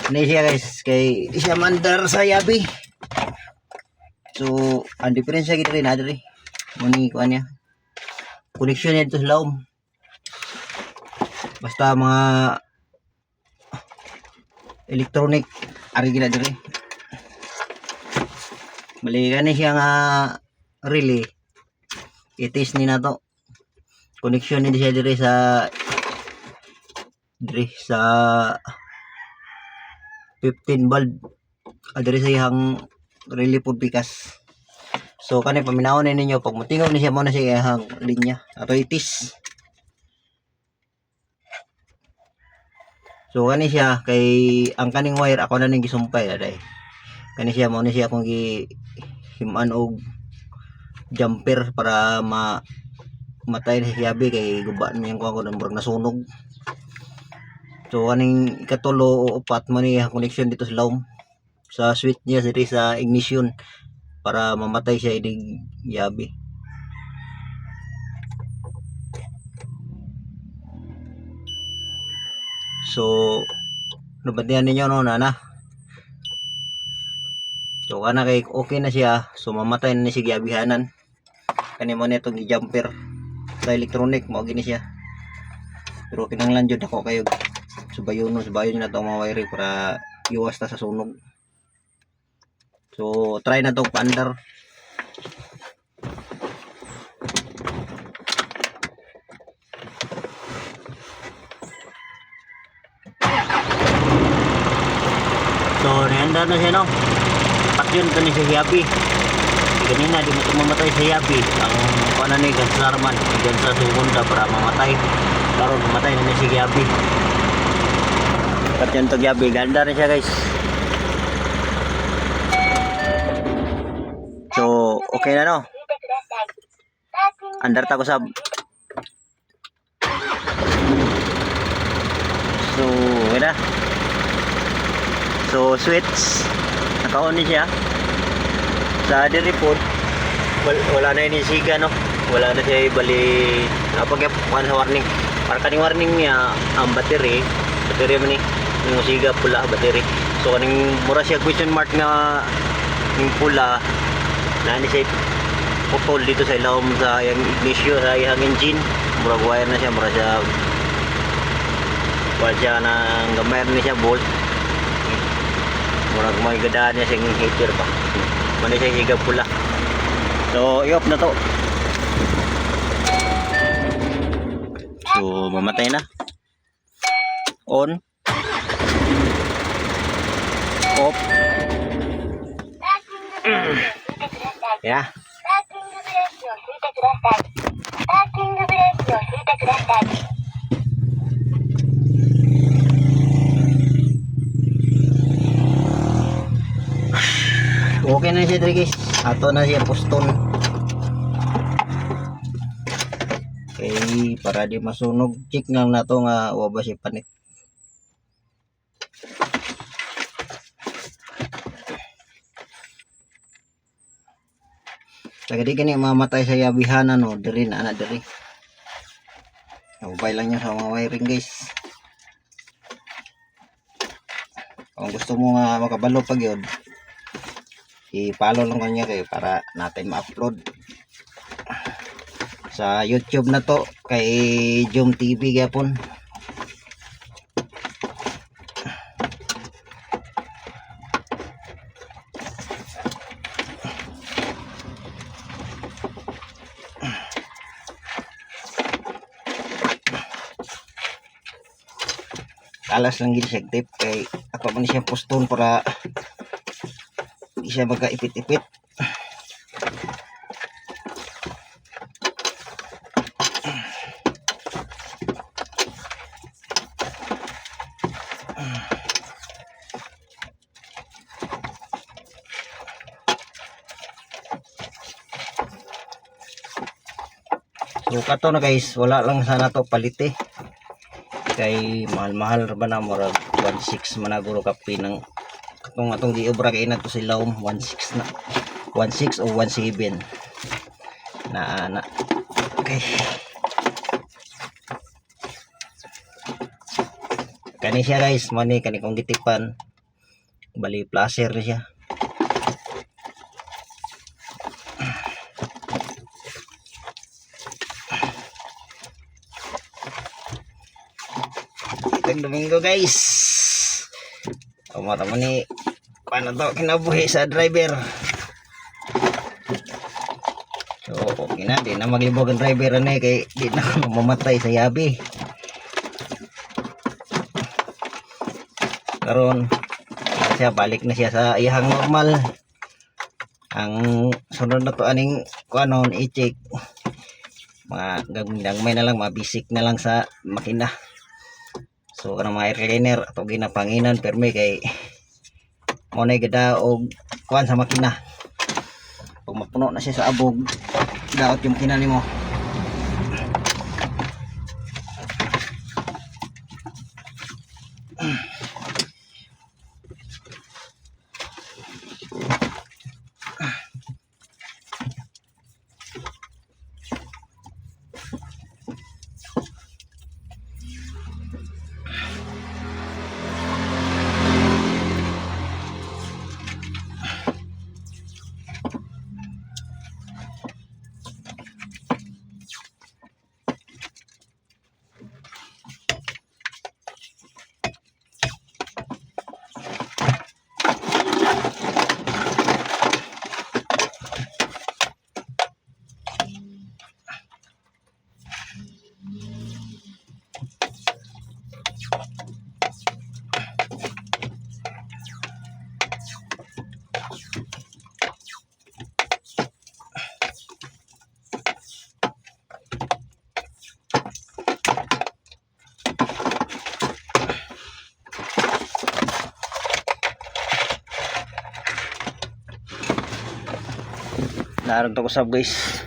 Ini siya guys, kay siya mandar sa yabi. So, ang diferensya kita rin adri. Muni ko niya. Connection niya dito sa laom. Basta mga electronic ari gina diri. Mali gani siya nga relay. Itis ni na to. Connection ni siya diri sa 15 bulb adiri sa iyang relay pud pikas. So kani paminawon na ninyo pag mutingaw ni siya mo na siya iyang linya ato itis. So kani siya kay ang kaning wire ako na ning gisumpay aday. Kani siya mo ni siya akong himan og jumper para matay na siya yabi kay guba niyang ko ng murag nasunog. So kaning ikatulo o upat mo ni connection dito sa laom sa switch niya diri sa ignition para mamatay siya idig yabi. So nabatihan ninyo no na. So kana kay okay na siya, so mamatay na ni si giabihanan. Kani mo nitong i-jumper sa electronic mo gini siya. Pero kinahanglan jud ako kayo subayon na to mga wire para iwas ta sa sunog. So try na tong paandar. So niandar na siya no. Yun ito ni si Yabi. Ganina di mo ito mamatay si Yabi. Ang kuana ni Gansarman dyan sa sumunda para mamatay. Karon mamatay na ni si Yabi. Kat yun ito Yabi. Ganda rin siya guys. So okay na no. Andar ta ko sab. So okay na. So switch naka-on ni siya sa diri pod wala na ini siga no, wala na siya bali napag sa warning para kaning warning niya ang battery man ni yung siga pula battery. So kaning mura siya question mark nga yung pula na ni siya putol dito sa ilawom sa yung ignition sa yung engine, mura wire na siya, mura siya nang gamay ni siya bolt. Murag may gadaan niya siyang heater pa. Muna siya higap pula. So, i-off na to. So, mamatay na. On. Off. Yeah. Okay na siya diri guys. Ato na siya puston. Okay, para di masunog, check lang nato nga wa ba siya panit. Tagadi kani mamatay sa yabihanan no, diri na ana diri. Ubay lang niya sa mga wiring guys. Kung gusto mo nga makabalo pag yun, i-follow lang kanya kayo para natin ma-upload sa YouTube na to kay Jom TV gapon. Alas lang gid siya tape kay ako man siya poston para di siya magkaipit-ipit. So kato na guys, wala lang sana to palite kay mahal-mahal ra ba na murag 1.6 managuro kapi ng atong giobra kay na to sila 1.6 na 1.6 o 1.7 na okay. Kani siya guys, money kani kong gitipan Bali placer na siya. Itong Domingo guys. Tama ni paano to kinabuhi sa driver. So okay na, di na maglibog ang driver na kay di na mamatay sa yabi. Karon siya balik na siya sa iyang normal. Ang sunod na to aning kuanon i-check mga gagmay na lang, mabisik na lang sa makina. So kanang mga air cleaner ato ginapanginan permi kay mo na gada og kuan sa makina. Pag mapuno na siya sa abog, daot yung makina nimo. Narag to ko sab guys.